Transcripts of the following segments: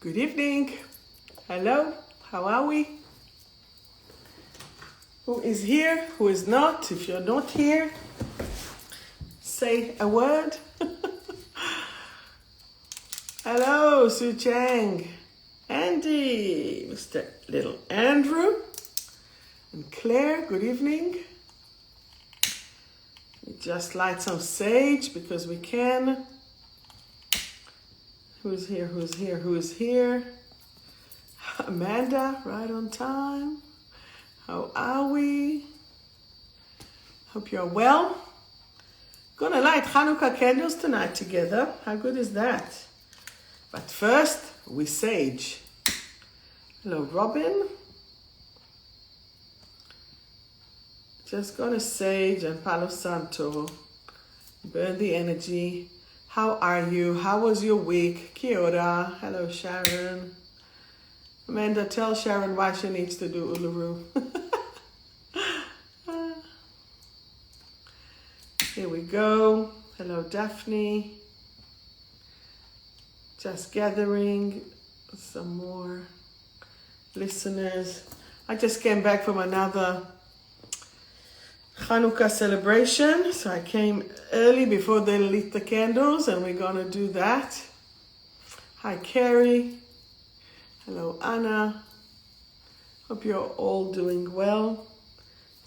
Good evening. Hello. How are we? Who is here? Who is not? If you're not here, say a word. Hello, Sue Chang, Andy, Mr. Little Andrew, and Claire. Good evening. We just light some sage because we can. Who's here? Who's here? Who's here? Amanda, right on time. How are we? Hope you're well. Gonna light Hanukkah candles tonight together. How good is that? But first, we sage. Hello, Robin. Just gonna sage and Palo Santo. Burn the energy. How are you? How was your week? Kia ora. Hello, Sharon. Amanda, tell Sharon why she needs to do Uluru. Here we go. Hello, Daphne. Just gathering some more listeners. I just came back from another Hanukkah celebration, so I came early before they lit the candles, and we're gonna do that. Hi, Carrie. Hello, Anna. Hope you're all doing well.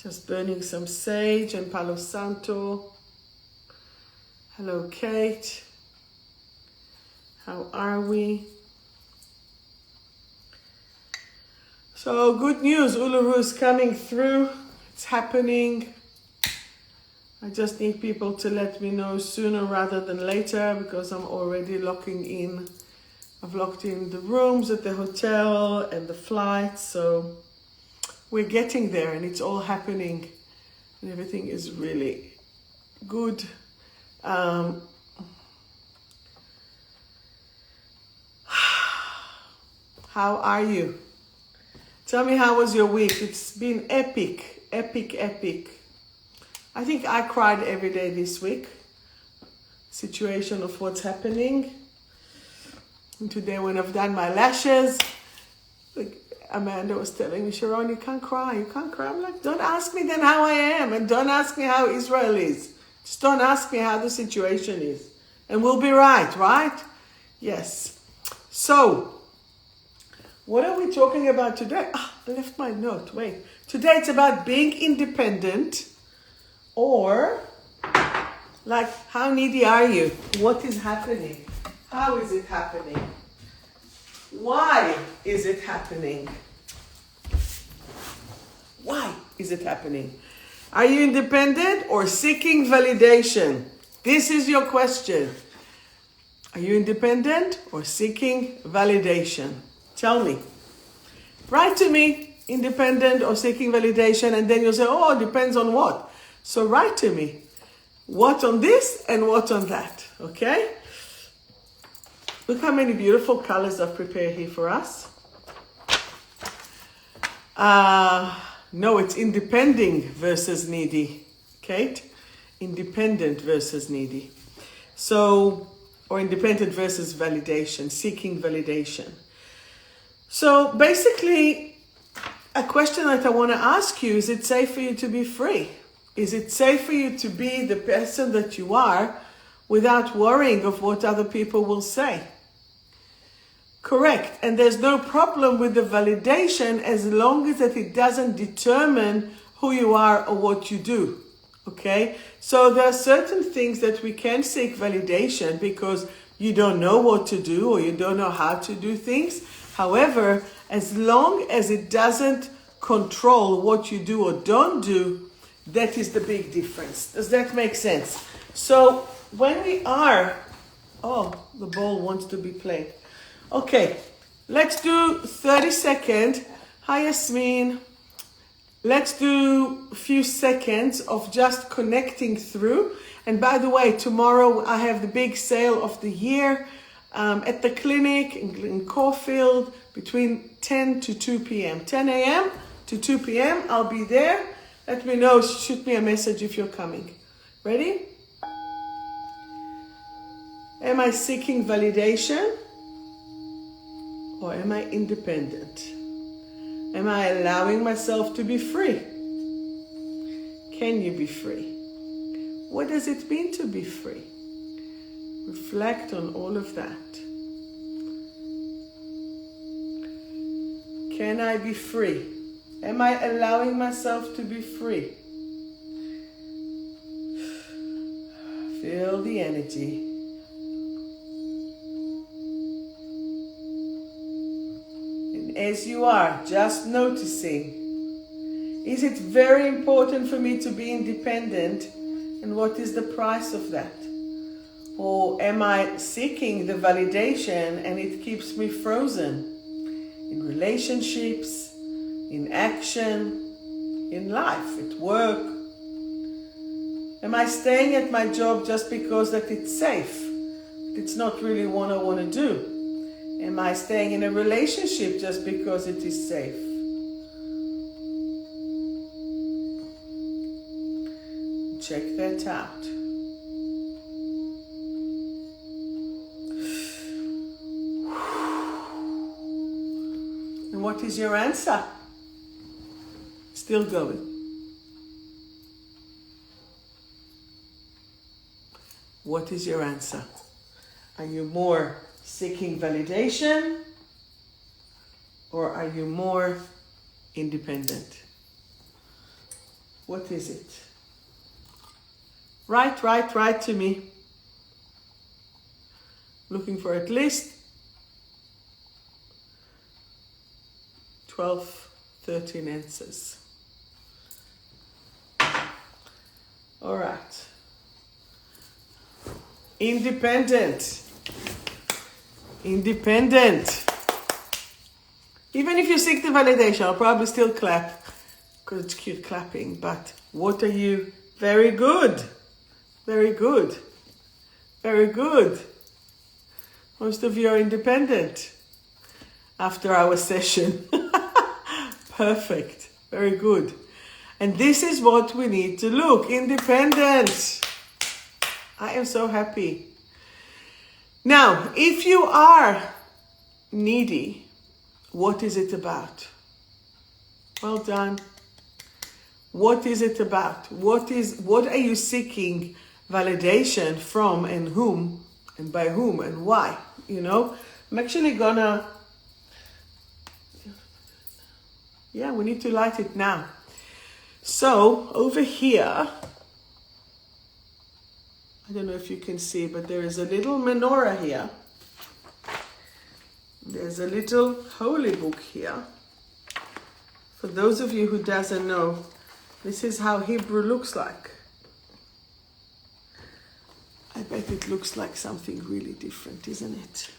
Just burning some sage and Palo Santo. Hello, Kate. How are we? So good news, Uluru is coming through. It's happening. I just need people to let me know sooner rather than later because I'm already locking in. I've locked in the rooms at the hotel and the flights, so we're getting there and it's all happening and everything is really good. How are you? Tell me, how was your week? It's been epic, epic, epic. I think I cried every day this week. Situation of what's happening. And today when I've done my lashes, like Amanda was telling me, Sharon, you can't cry, you can't cry. I'm like, don't ask me then how I am, and don't ask me how Israel is. Just don't ask me how the situation is. And we'll be right? Yes. So, what are we talking about today? I left my note, wait. Today it's about being independent, or like, how needy are you? What is happening? How is it happening? Why is it happening? Why is it happening? Are you independent or seeking validation? This is your question. Are you independent or seeking validation? Tell me. Write to me, independent or seeking validation, and then you'll say, oh, it depends on what. So write to me, what on this and what on that, okay? Look how many beautiful colors I've prepared here for us. No, it's independent versus needy, Kate. Independent versus needy. So, or independent versus validation, seeking validation. So basically, a question that I want to ask you, is it safe for you to be free? Is it safe for you to be the person that you are without worrying of what other people will say? Correct. And there's no problem with the validation as long as that it doesn't determine who you are or what you do. Okay? So there are certain things that we can seek validation because you don't know what to do or you don't know how to do things. However, as long as it doesn't control what you do or don't do, that is the big difference. Does that make sense? So when we are, oh, the ball wants to be played. Okay, let's do 30 seconds. Hi, Yasmin. Let's do a few seconds of just connecting through. And by the way, tomorrow I have the big sale of the year at the clinic in Caulfield between 10 to 2 p.m. 10 a.m. to 2 p.m. I'll be there. Let me know, shoot me a message if you're coming. Ready? Am I seeking validation or am I independent? Am I allowing myself to be free? Can you be free? What does it mean to be free? Reflect on all of that. Can I be free? Am I allowing myself to be free? Feel the energy. And as you are, just noticing, is it very important for me to be independent? And what is the price of that? Or am I seeking the validation and it keeps me frozen in relationships, in action, in life, at work? Am I staying at my job just because that it's safe? It's not really what I want to do. Am I staying in a relationship just because it is safe? Check that out. And what is your answer? Still going. What is your answer? Are you more seeking validation, or are you more independent? What is it? Write to me. Looking for at least 12, 13 answers. All right. Independent. Independent. Even if you seek the validation, I'll probably still clap because it's cute clapping. But what are you? Very good. Very good. Very good. Most of you are independent after our session. Perfect. Very good. And this is what we need to look. Independent. I am so happy. Now, if you are needy, what is it about? Well done. What is it about? What are you seeking validation from, and whom, and by whom, and why? You know, I'm actually gonna, we need to light it now. So over here, I don't know if you can see, but there is a little menorah here. There's a little holy book here. For those of you who doesn't know, this is how Hebrew looks like. I bet it looks like something really different, isn't it?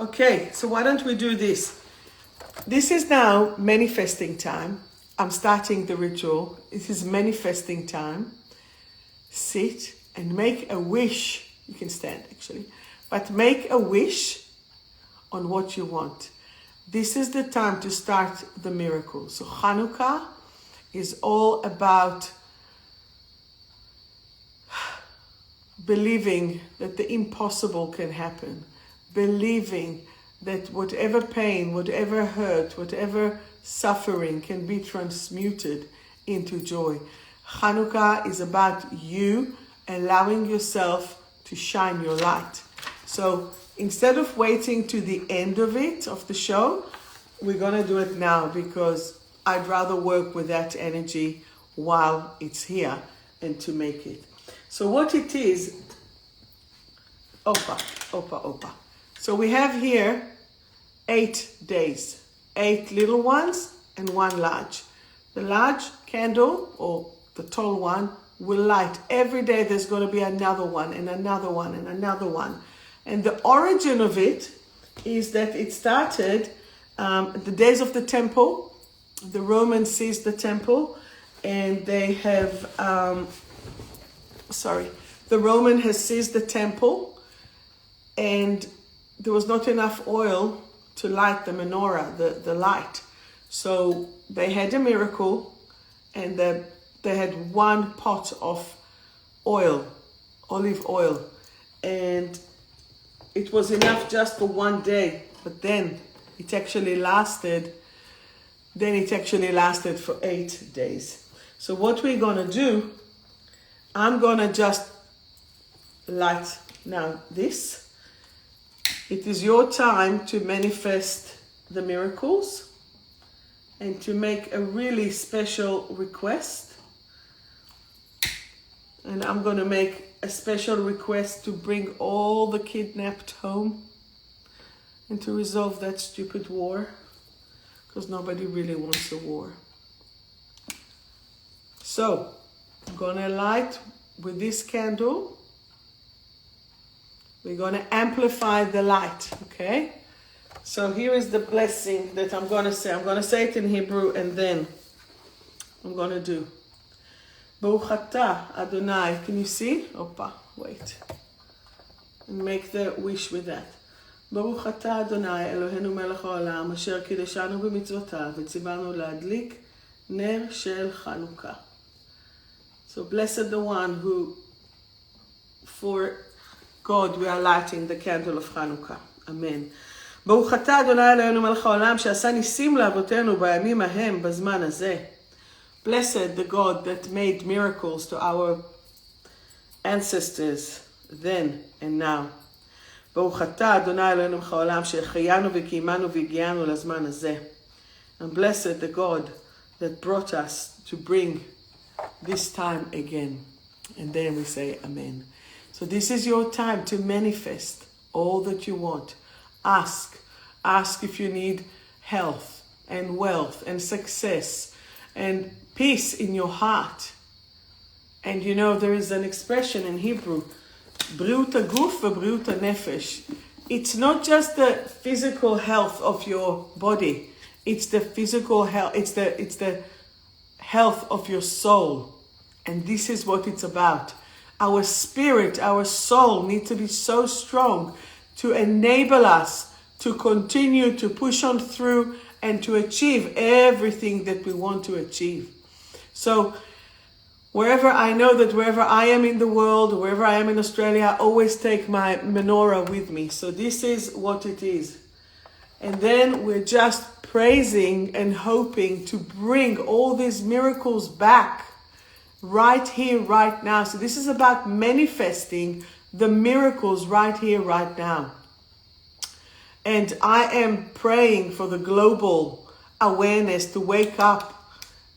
Okay, so why don't we do this? This is now manifesting time. I'm starting the ritual. This is manifesting time. Sit and make a wish. You can stand actually, but make a wish on what you want. This is the time to start the miracle. So Hanukkah is all about believing that the impossible can happen. Believing that whatever pain, whatever hurt, whatever suffering can be transmuted into joy. Hanukkah is about you allowing yourself to shine your light. So instead of waiting to the end of the show, we're going to do it now because I'd rather work with that energy while it's here and to make it. So what it is, Opa. So we have here 8 days, 8 little ones and 1 large. The large candle, or the tall one, will light. Every day there's going to be another one and another one and another one. And the origin of it is that it started the days of the temple. The Romans seized the temple, and they have, the Roman has seized the temple, and there was not enough oil to light the menorah, the light. So they had a miracle, and they had 1 pot of oil, olive oil, and it was enough just for 1 day but then it actually lasted for 8 days. So what we're gonna do, I'm gonna just light now this. It is your time to manifest the miracles and to make a really special request. And I'm gonna make a special request to bring all the kidnapped home and to resolve that stupid war, because nobody really wants a war. So, I'm gonna light with this candle. We're gonna amplify the light, okay? So here is the blessing that I'm gonna say. I'm gonna say it in Hebrew and then I'm gonna do. Baruch atah Adonai, can you see? Opa, wait. And make the wish with that. Baruch atah Adonai, Eloheinu melech haolam, asher קידשנו במצוותיו, וציוונו להדליק נר של חנוכה. So blessed the one who, for God, we are lighting the candle of Hanukkah. Amen. ברוך אתה אדוני אלוהינו מלך העולם שעשה ניסים לאבותינו בימים ההם בזמן הזה. Blessed the God that made miracles to our ancestors then and now. ברוך אתה אדוני אלוהינו מלך העולם שהחיינו וקיימנו והגיענו לזמן הזה. And blessed the God that brought us to bring this time again. And then we say Amen. So this is your time to manifest all that you want. Ask if you need health and wealth and success and peace in your heart. And you know, there is an expression in Hebrew, 𝗫 הגוף ובריאות הנפש. It's not just the physical health of your body. It's the physical health. It's the health of your soul. And this is what it's about. Our spirit, our soul need to be so strong to enable us to continue to push on through and to achieve everything that we want to achieve. So wherever I am in the world, wherever I am in Australia, I always take my menorah with me. So this is what it is. And then we're just praising and hoping to bring all these miracles back right here, right now. So this is about manifesting the miracles right here, right now. And I am praying for the global awareness to wake up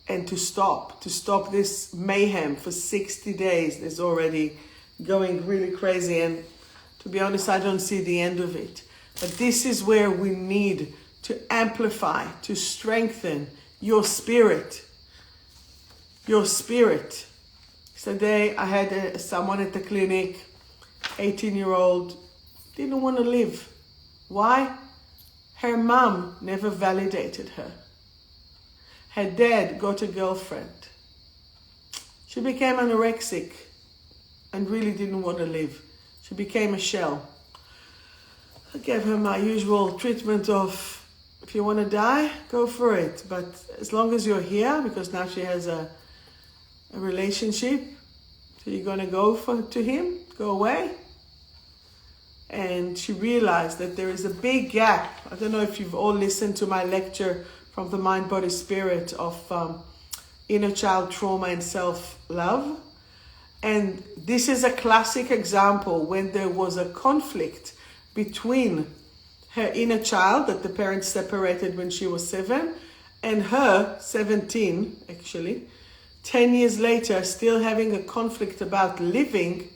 and to stop this mayhem for 60 days. It's already going really crazy. And to be honest, I don't see the end of it. But this is where we need to amplify, to strengthen your spirit. Your spirit. Today I had someone at the clinic, 18-year-old, didn't want to live. Why? Her mom never validated her. Her dad got a girlfriend. She became anorexic and really didn't want to live. She became a shell. I gave her my usual treatment of, if you want to die, go for it. But as long as you're here, because now she has a relationship, so you're going to go to him, go away. And she realized that there is a big gap. I don't know if you've all listened to my lecture from the Mind, Body, Spirit of inner child trauma and self-love. And this is a classic example when there was a conflict between her inner child that the parents separated when she was 7 and her, 17 actually, 10 years later, still having a conflict about living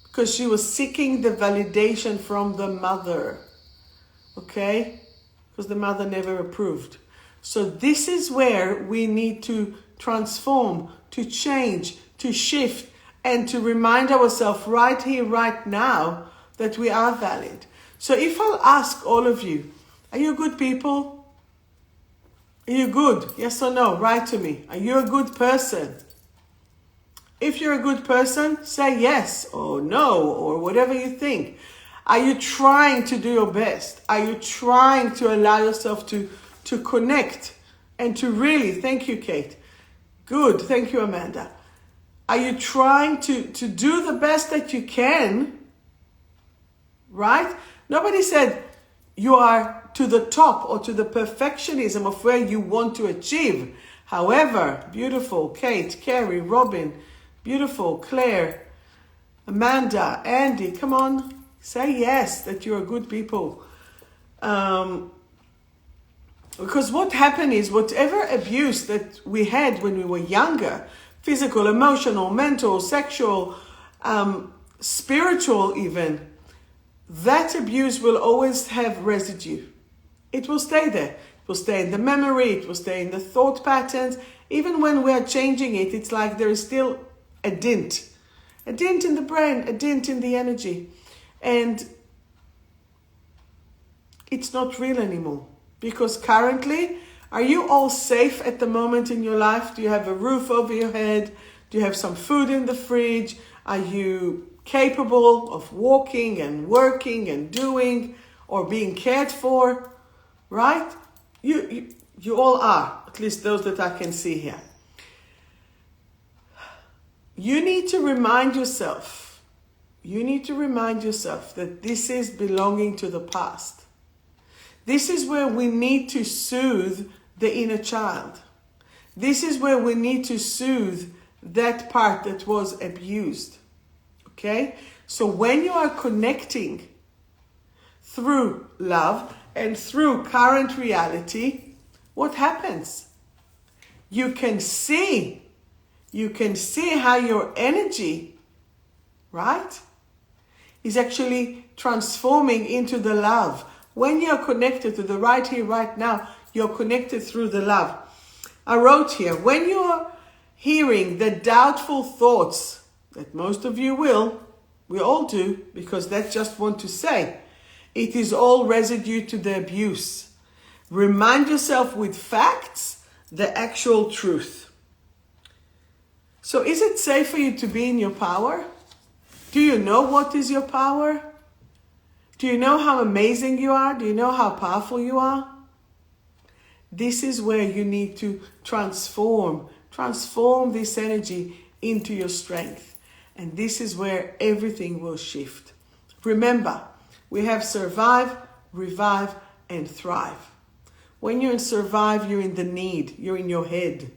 because she was seeking the validation from the mother, okay? Because the mother never approved. So this is where we need to transform, to change, to shift, and to remind ourselves right here, right now, that we are valid. So if I'll ask all of you, are you good people? Are you good? Yes or no? Write to me. Are you a good person? If you're a good person, say yes or no or whatever you think. Are you trying to do your best? Are you trying to allow yourself to connect and to really, thank you, Kate. Good, thank you, Amanda. Are you trying to do the best that you can? Right? Nobody said, you are to the top or to the perfectionism of where you want to achieve. However, beautiful Kate, Carrie, Robin, beautiful Claire, Amanda, Andy, come on, say yes that you're good people. Because what happened is whatever abuse that we had when we were younger, physical, emotional, mental, sexual, spiritual even, that abuse will always have residue. It will stay there. It will stay in the memory. It will stay in the thought patterns. Even when we are changing it, it's like there is still a dent. A dent in the brain, a dent in the energy. And it's not real anymore. Because currently, are you all safe at the moment in your life? Do you have a roof over your head? Do you have some food in the fridge? Are you capable of walking and working and doing or being cared for? Right? You all are, at least those that I can see here. You need to remind yourself that this is belonging to the past. This is where we need to soothe the inner child. This is where we need to soothe that part that was abused. Okay? So when you are connecting through love and through current reality, what happens? You can see how your energy, right, is actually transforming into the love. When you're connected to the right here, right now, you're connected through the love. I wrote here, when you're hearing the doubtful thoughts, that most of you will, we all do, because that's just what to say, it is all residue to the abuse. Remind yourself with facts, the actual truth. So is it safe for you to be in your power? Do you know what is your power? Do you know how amazing you are? Do you know how powerful you are? This is where you need to transform this energy into your strength. And this is where everything will shift. Remember, we have survive, revive, and thrive. When you're in survive, you're in the need, you're in your head.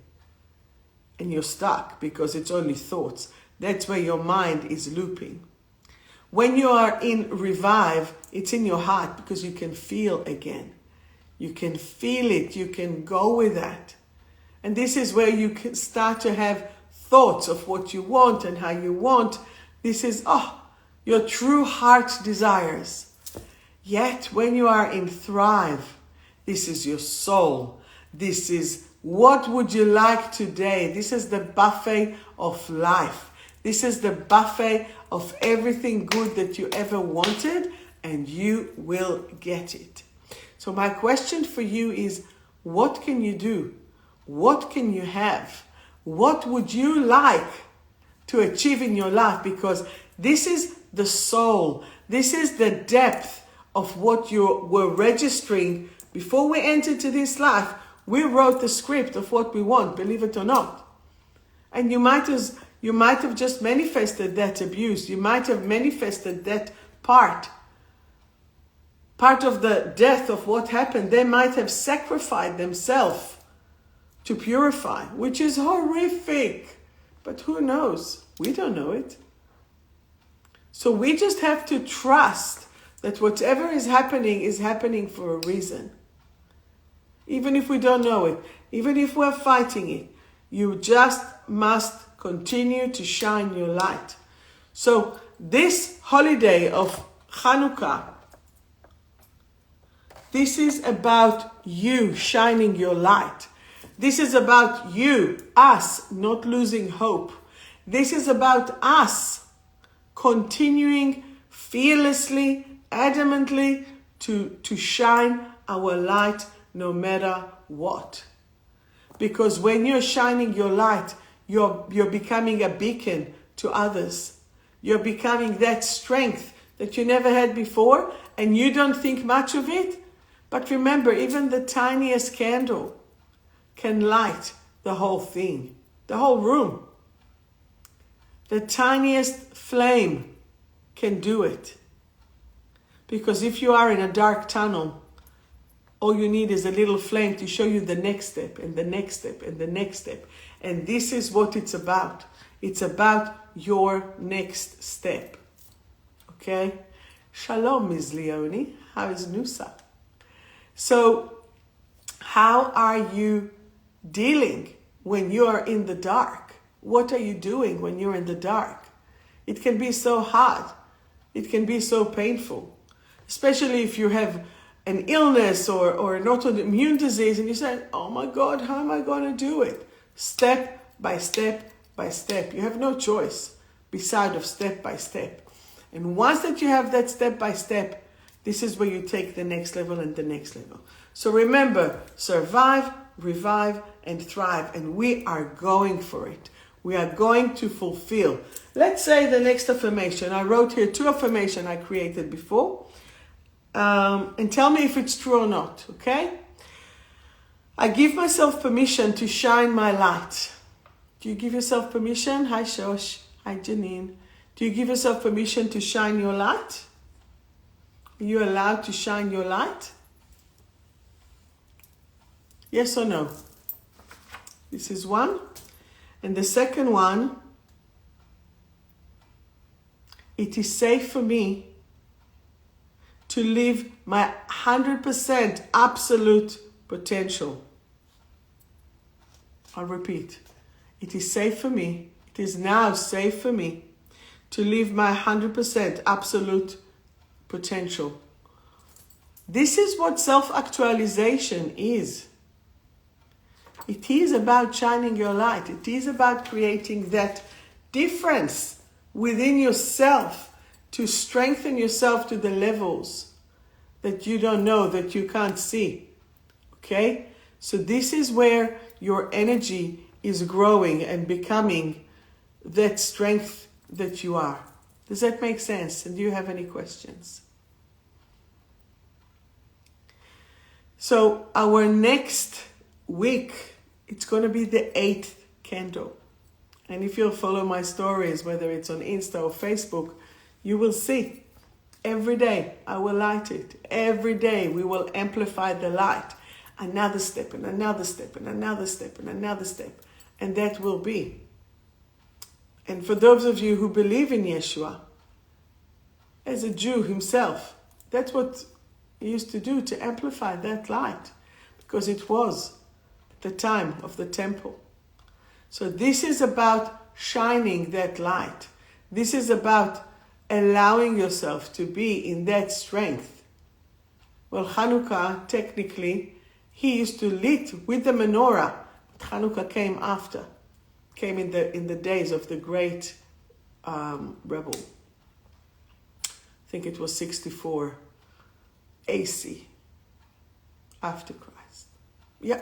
And you're stuck because it's only thoughts. That's where your mind is looping. When you are in revive, it's in your heart because you can feel again. You can feel it. You can go with that. And this is where you can start to have thoughts of what you want and how you want. This is, your true heart desires. Yet when you are in thrive, this is your soul. This is what would you like today? This is the buffet of life. This is the buffet of everything good that you ever wanted, and you will get it. So my question for you is, what can you do? What can you have? What would you like to achieve in your life? Because this is the soul. This is the depth of what you were registering before we entered to this life. We wrote the script of what we want, believe it or not. And you might have just manifested that abuse. You might have manifested that part of the death of what happened. They might have sacrificed themselves to purify, which is horrific. But who knows? We don't know it. So we just have to trust that whatever is happening for a reason. Even if we don't know it, even if we're fighting it, you just must continue to shine your light. So this holiday of Hanukkah, this is about you shining your light. This is about you, us, not losing hope. This is about us continuing fearlessly, adamantly to shine our light no matter what. Because when you're shining your light, you're becoming a beacon to others. You're becoming that strength that you never had before, and you don't think much of it. But remember, even the tiniest candle can light the whole thing, the whole room. The tiniest flame can do it. Because if you are in a dark tunnel, all you need is a little flame to show you the next step and the next step and the next step. And this is what it's about. It's about your next step. Okay? Shalom, Ms. Leonie. How is Nusa? So, how are you dealing when you are in the dark? What are you doing when you're in the dark? It can be so hard. It can be so painful. Especially if you have an illness or an autoimmune disease and you say, oh my God, how am I going to do it? Step by step by step. You have no choice beside of step by step. And once that you have that step by step, this is where you take the next level and the next level. So remember, survive, revive, and thrive. And we are going for it. We are going to fulfill. Let's say the next affirmation. I wrote here 2 affirmations I created before. And tell me if it's true or not, okay? I give myself permission to shine my light. Do you give yourself permission? Hi, Shosh. Hi, Janine. Do you give yourself permission to shine your light? Are you allowed to shine your light? Yes or no? This is one. And the second one, it is safe for me to live my 100% absolute potential. I'll repeat. It is safe for me. It is now safe for me to live my 100% absolute potential. This is what self-actualization is. It is about shining your light. It is about creating that difference within yourself to strengthen yourself to the levels that you don't know, that you can't see. Okay? So this is where your energy is growing and becoming that strength that you are. Does that make sense? And do you have any questions? So our next week, it's going to be the 8th candle. And if you'll follow my stories, whether it's on Insta or Facebook, you will see every day I will light it. Every day we will amplify the light. Another step and another step and another step and another step. And that will be. And for those of you who believe in Yeshua, as a Jew himself, that's what he used to do, to amplify that light. Because it was at the time of the temple. So this is about shining that light. This is about allowing yourself to be in that strength. Well, Hanukkah, technically, he used to lit with the menorah. But Hanukkah came after. Came in the days of the great rebel. I think it was 64 AC after Christ. Yeah.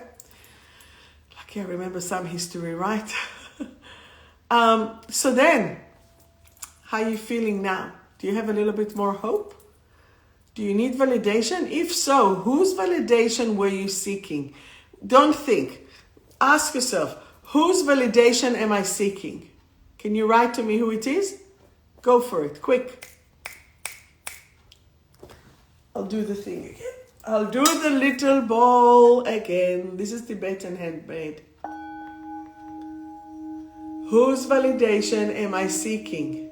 Lucky I remember some history, right? So then, how are you feeling now? Do you have a little bit more hope? Do you need validation? If so, whose validation were you seeking? Don't think. Ask yourself, whose validation am I seeking? Can you write to me who it is? Go for it, quick. I'll do the thing again. I'll do the little ball again. This is Tibetan handmade. Whose validation am I seeking?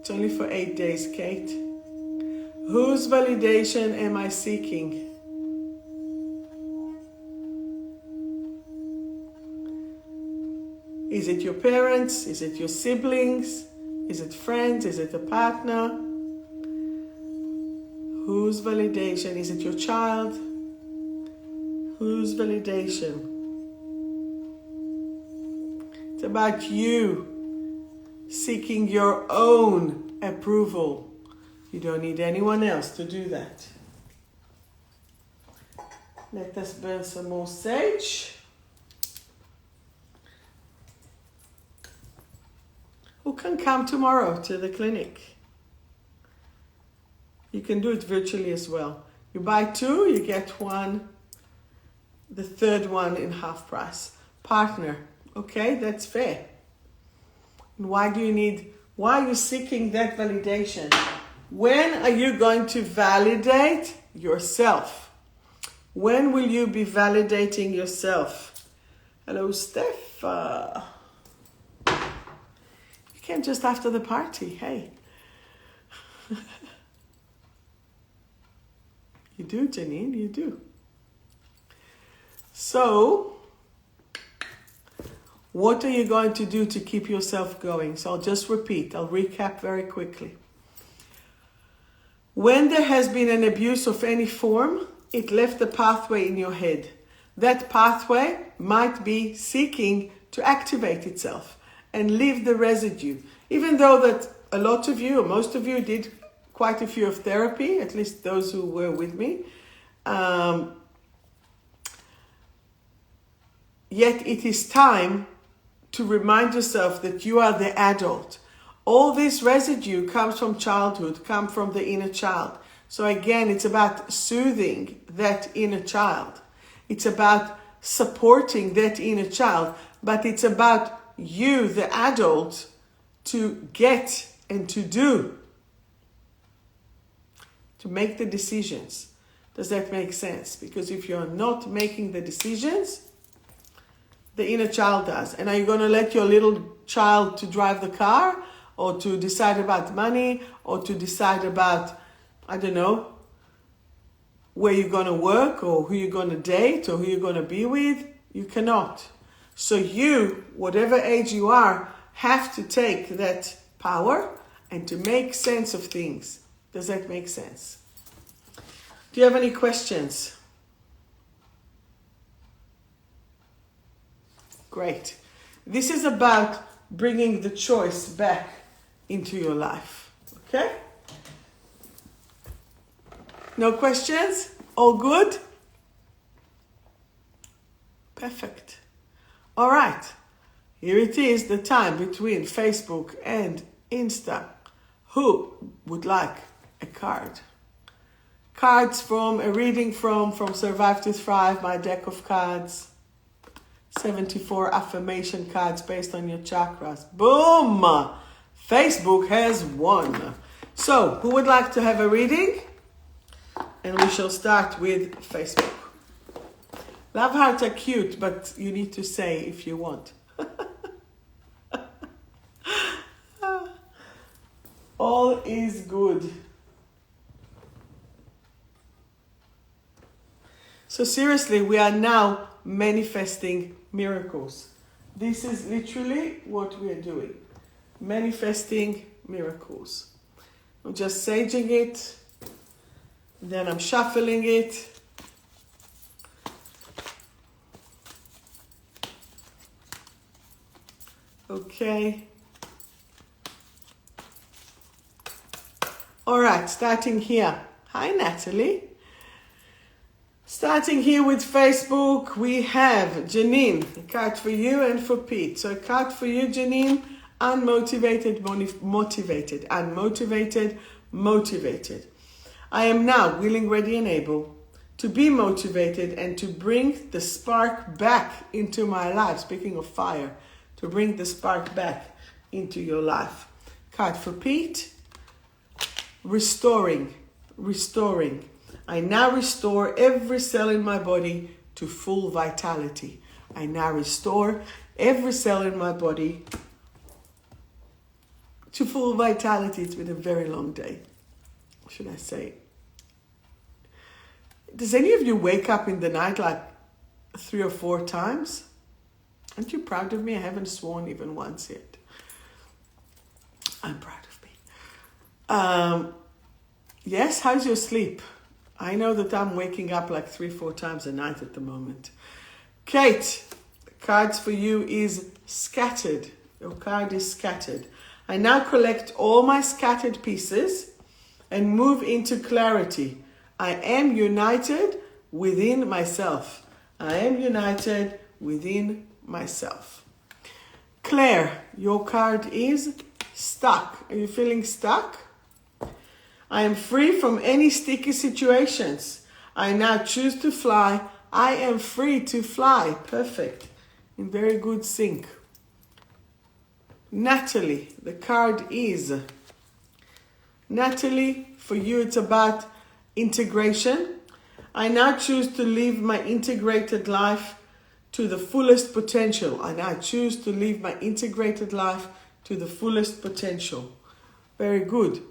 It's only for 8 days, Kate. Whose validation am I seeking? Is it your parents? Is it your siblings? Is it friends? Is it a partner? Whose validation? Is it your child? Whose validation? It's about you seeking your own approval. You don't need anyone else to do that. Let us burn some more sage. Who can come tomorrow to the clinic? You can do it virtually as well. You buy 2, you get 1. The third one in half price. Partner. Okay, that's fair. And why do you need Why are you seeking that validation? When are you going to validate yourself? When will you be validating yourself? Hello, Steph. You came just after the party, hey. You do, Janine, you do. So, what are you going to do to keep yourself going? So I'll just repeat, I'll recap very quickly. When there has been an abuse of any form, it left a pathway in your head. That pathway might be seeking to activate itself and leave the residue. Even though that a lot of you, or most of you, did quite a few of therapy, at least those who were with me, yet it is time to remind yourself that you are the adult. All this residue comes from childhood, comes from the inner child. So again, it's about soothing that inner child. It's about supporting that inner child, but it's about you, the adult, to get and to do, to make the decisions. Does that make sense? Because if you're not making the decisions, the inner child does. And are you going to let your little child to drive the car, or to decide about money, or to decide about, I don't know, where you're going to work, or who you're going to date, or who you're going to be with? You cannot. So you, whatever age you are, have to take that power and to make sense of things. Does that make sense? Do you have any questions? Great. This is about bringing the choice back into your life. Okay? No questions? All good? Perfect. All right. Here it is, the time between Facebook and Insta. Who would like a card? Cards from a reading from Survive to Thrive, my deck of cards. 74 affirmation cards based on your chakras. Boom! Facebook has won. So, who would like to have a reading? And we shall start with Facebook. Love hearts are cute, but you need to say if you want. All is good. So seriously, we are now manifesting miracles. This is literally what we are doing. Manifesting miracles. I'm just saging it. Then I'm shuffling it. Okay. All right, starting here. Hi, Natalie. Starting here with Facebook, we have Janine, a card for you and for Pete. So a card for you, Janine, unmotivated, motivated, unmotivated, motivated. I am now willing, ready, and able to be motivated and to bring the spark back into my life. Speaking of fire, to bring the spark back into your life. Card for Pete, restoring. I now restore every cell in my body to full vitality. I now restore every cell in my body to full vitality. It's been a very long day. What should I say? Does any of you wake up in the night like 3 or 4 times? Aren't you proud of me? I haven't sworn even once yet. I'm proud of me. Yes, how's your sleep? I know that I'm waking up like 3-4 times a night at the moment. Kate, the cards for you is scattered. Your card is scattered. I now collect all my scattered pieces and move into clarity. I am united within myself. I am united within myself. Claire, your card is stuck. Are you feeling stuck? I am free from any sticky situations. I now choose to fly. I am free to fly. Perfect. In very good sync. Natalie, the card is Natalie. For you, it's about integration. I now choose to live my integrated life to the fullest potential. I now choose to live my integrated life to the fullest potential. Very good.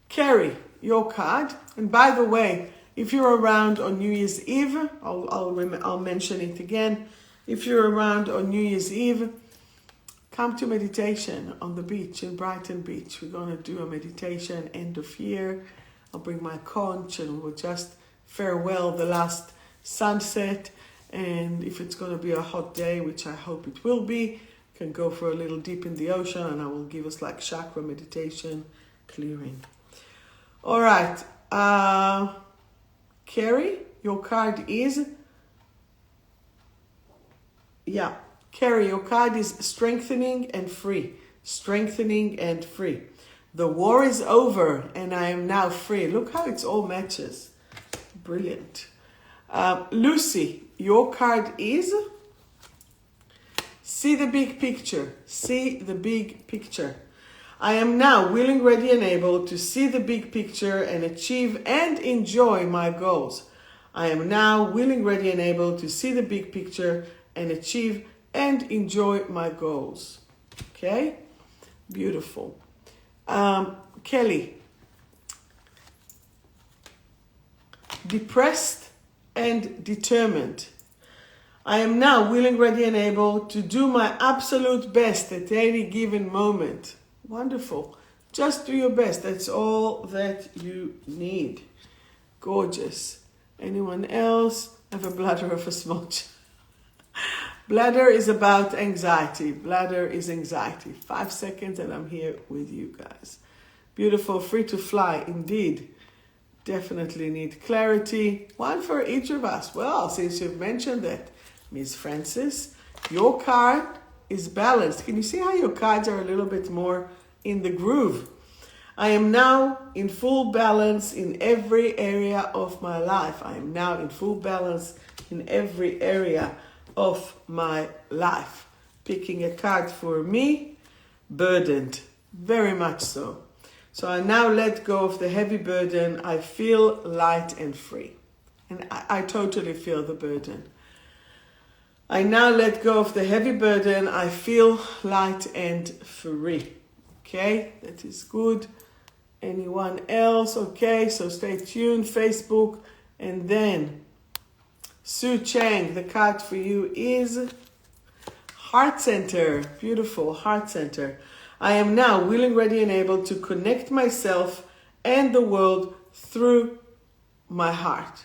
Carrie, your card. And by the way, if you're around on New Year's Eve, I'll mention it again. If you're around on New Year's Eve, come to meditation on the beach in Brighton Beach. We're going to do a meditation end of year. I'll bring my conch and we'll just farewell the last sunset. And if it's going to be a hot day, which I hope it will be, can go for a little dip in the ocean and I will give us like chakra meditation clearing. All right. Carrie, your card is... Yeah. Carrie, your card is strengthening and free. Strengthening and free. The war is over and I am now free. Look how it's all matches. Brilliant. Lucy, your card is see the big picture. See the big picture. I am now willing, ready, and able to see the big picture and achieve and enjoy my goals. I am now willing, ready, and able to see the big picture and achieve and enjoy my goals. Okay? Beautiful. Kelly. Depressed and determined. I am now willing, ready, and able to do my absolute best at any given moment. Wonderful. Just do your best. That's all that you need. Gorgeous. Anyone else? I have a bladder of a small child. Bladder is about anxiety. Bladder is anxiety. 5 seconds and I'm here with you guys. Beautiful. Free to fly. Indeed. Definitely need clarity. One for each of us. Well, since you've mentioned that, Ms. Francis, your card is balanced. Can you see how your cards are a little bit more in the groove? I am now in full balance in every area of my life. I am now in full balance in every area of my life. Picking a card for me, burdened, very much so. So I now let go of the heavy burden. I feel light and free. And I totally feel the burden. I now let go of the heavy burden. I feel light and free. Okay, that is good. Anyone else? Okay, so stay tuned. Facebook. And then Sue Chang, the card for you is Heart Center. Beautiful, Heart Center. I am now willing, ready, and able to connect myself and the world through my heart.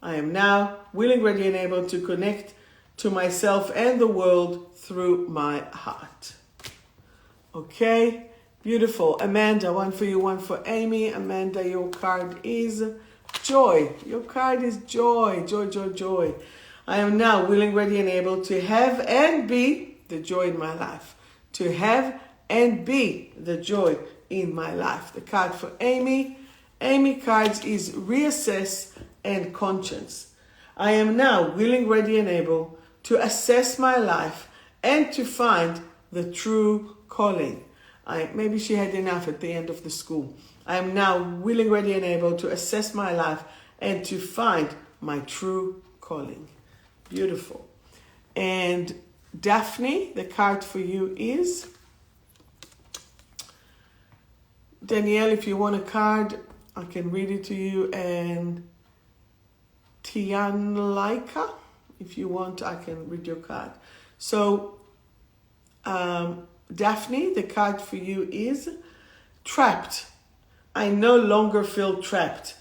I am now willing, ready, and able to connect to myself and the world through my heart. Okay, beautiful. Amanda, one for you, one for Amy. Amanda, your card is joy. Your card is joy, joy, joy, joy. I am now willing, ready, and able to have and be the joy in my life. To have and be the joy in my life. The card for Amy. Amy cards is reassess and conscience. I am now willing, ready, and able to assess my life and to find the true calling. Maybe she had enough at the end of the school. I am now willing, ready, and able to assess my life and to find my true calling. Beautiful. And Daphne, the card for you is Danielle. If you want a card, I can read it to you. And Tianlaika, if you want, I can read your card. So, Daphne, the card for you is trapped. I no longer feel trapped.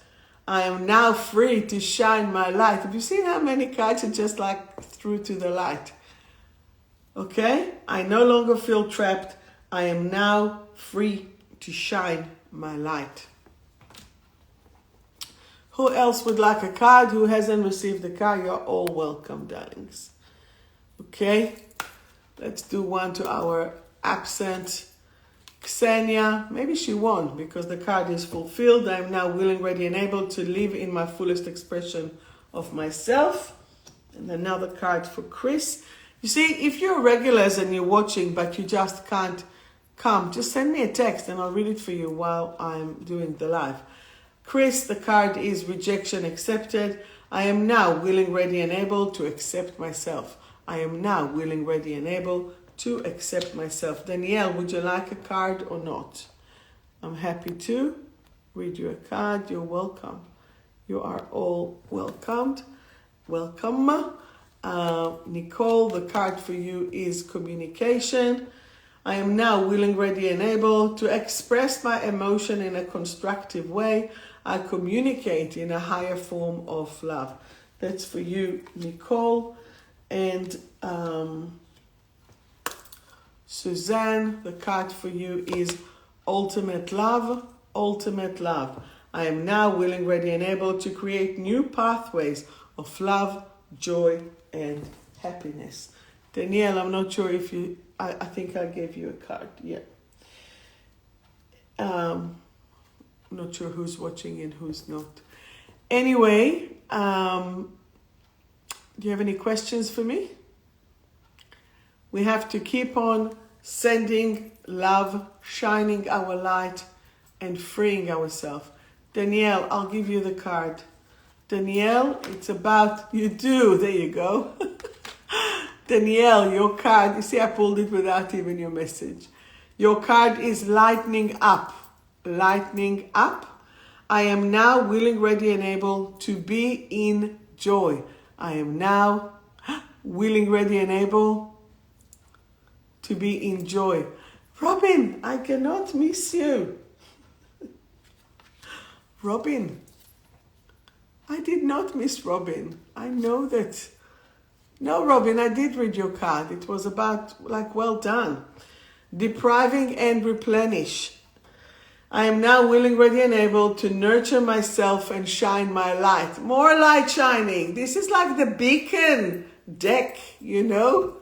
I am now free to shine my light. Have you seen how many cards are just like through to the light? Okay? I no longer feel trapped. I am now free to shine my light. Who else would like a card? Who hasn't received a card? You're all welcome, darlings. Okay? Let's do one to our absent Ksenia. Maybe she won't because the card is fulfilled. I am now willing, ready, and able to live in my fullest expression of myself. And another card for Chris. You see, if you're regulars and you're watching, but you just can't come, just send me a text and I'll read it for you while I'm doing the live. Chris, the card is rejection accepted. I am now willing, ready, and able to accept myself. I am now willing, ready, and able to accept myself. Danielle, would you like a card or not? I'm happy to read you a card. You're welcome. You are all welcomed. Welcome. Nicole, the card for you is communication. I am now willing, ready, and able to express my emotion in a constructive way. I communicate in a higher form of love. That's for you, Nicole. And Suzanne, the card for you is ultimate love. Ultimate love. I am now willing, ready, and able to create new pathways of love, joy, and happiness. Danielle, I'm not sure if you, I think I gave you a card, yeah. I'm not sure who's watching and who's not. Anyway, do you have any questions for me? We have to keep on sending love, shining our light, and freeing ourselves. Danielle, I'll give you the card. Danielle, it's about you do. There you go. Danielle, your card, you see I pulled it without even your message. Your card is lightening up. Lightening up. I am now willing, ready, and able to be in joy. I am now willing, ready, and able to be in joy. Robin, I cannot miss you. Robin, I did not miss Robin. I know that. No, Robin, I did read your card. It was about, like, well done. Depriving and replenish. I am now willing, ready, and able to nurture myself and shine my light. More light shining. This is like the beacon deck, you know?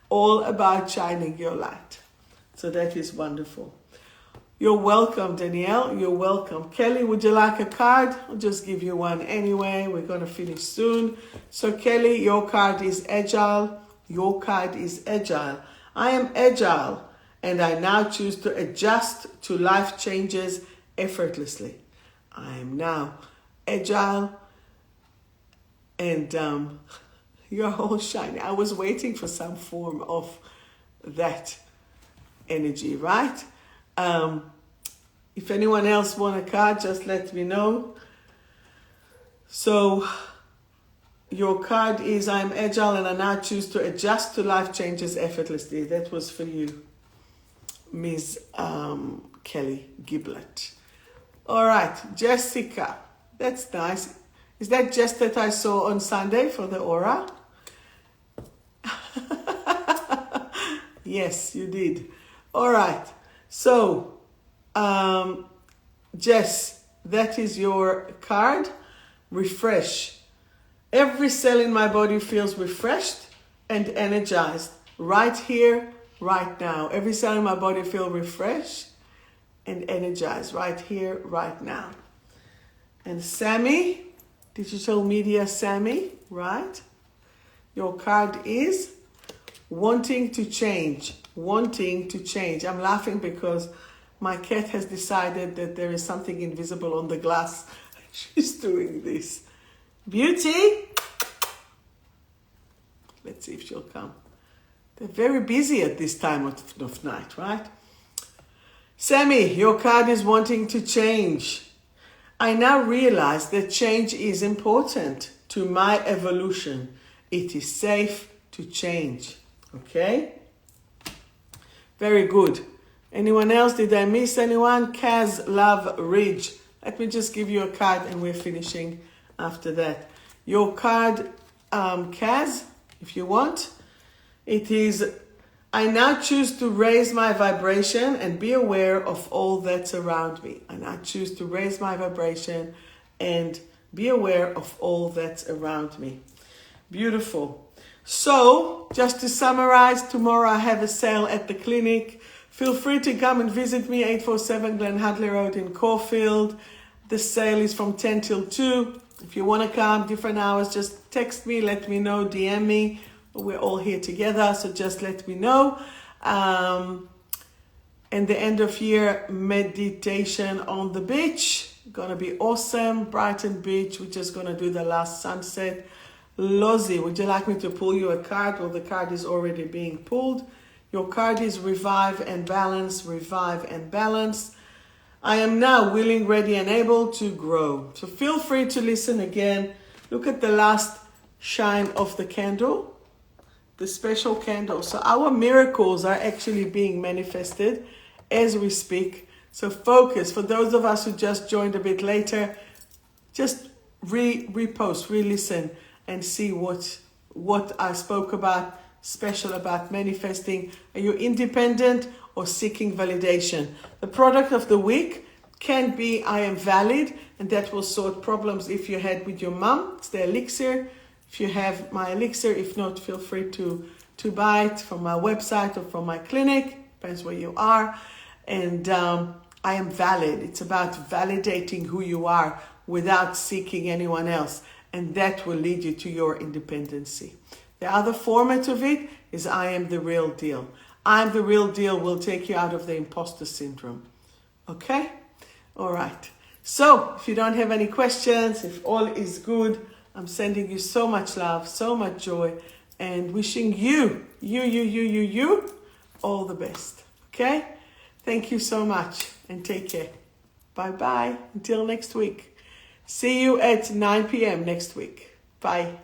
All about shining your light. So that is wonderful. You're welcome, Danielle. You're welcome. Kelly, would you like a card? I'll just give you one anyway. We're going to finish soon. So Kelly, your card is agile. Your card is agile. I am agile, and I now choose to adjust to life changes effortlessly. I am now agile, and you're all shiny. I was waiting for some form of that energy, right? If anyone else want a card, just let me know. So your card is I'm agile and I now choose to adjust to life changes effortlessly. That was for you, Ms. Kelly Giblet. All right, Jessica. That's nice. Is that just that I saw on Sunday for the aura? Yes, you did. All right. So, Jess, that is your card. Refresh. Every cell in my body feels refreshed and energized right here, right now. Every cell in my body feels refreshed and energized right here, right now. And Sammy, digital media Sammy, right? Your card is wanting to change. Wanting to change. I'm laughing because my cat has decided that there is something invisible on the glass. She's doing this. Beauty. Let's see if she'll come. They're very busy at this time of night, right? Sammy, your card is wanting to change. I now realize that change is important to my evolution. It is safe to change. Okay? Very good. Anyone else? Did I miss anyone? Kaz Love Ridge. Let me just give you a card and we're finishing after that. Your card, Kaz, if you want, it is, I now choose to raise my vibration and be aware of all that's around me. I now choose to raise my vibration and be aware of all that's around me. Beautiful. So, just to summarize, tomorrow I have a sale at the clinic. Feel free to come and visit me, 847 Glen Hadley Road in Caulfield. The sale is from 10 till 2. If you want to come, different hours, just text me, let me know, DM me. We're all here together, so just let me know. And the end of year meditation on the beach. Gonna be awesome. Brighton Beach. We're just gonna do the last sunset. Lozi, would you like me to pull you a card? Well, the card is already being pulled. Your card is revive and balance, revive and balance. I am now willing, ready, and able to grow. So feel free to listen again. Look at the last shine of the candle, the special candle. So our miracles are actually being manifested as we speak. So focus. For those of us who just joined a bit later, just repost, re-listen, and see what I spoke about, special about manifesting. Are you independent or seeking validation? The product of the week can be I am valid, and that will sort problems if you had with your mom. It's the elixir. If you have my elixir, if not, feel free to buy it from my website or from my clinic, depends where you are. And I am valid. It's about validating who you are without seeking anyone else. And that will lead you to your independency. The other format of it is I am the real deal. I am the real deal will take you out of the imposter syndrome. Okay? All right. So if you don't have any questions, if all is good, I'm sending you so much love, so much joy, and wishing you all the best. Okay? Thank you so much and take care. Bye-bye. Until next week. See you at 9 p.m. next week. Bye.